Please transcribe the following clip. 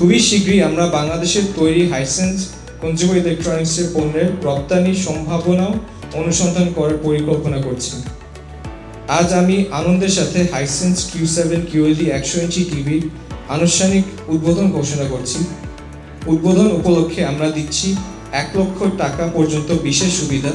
খুবই শীঘ্রই আমরা বাংলাদেশের তৈরি হাইসেন্স কনজিউমার ইলেকট্রনিক্সের পণ্যের রপ্তানির সম্ভাবনাও অনুসন্ধান করার পরিকল্পনা করছি। আজ আমি আনন্দের সাথে হাইসেন্স Q7 QLED 100 ইঞ্চি টিভির আনুষ্ঠানিক উদ্বোধন ঘোষণা করছি। উদ্বোধন উপলক্ষে আমরা দিচ্ছি 1 লক্ষ টাকা পর্যন্ত বিশেষ সুবিধা।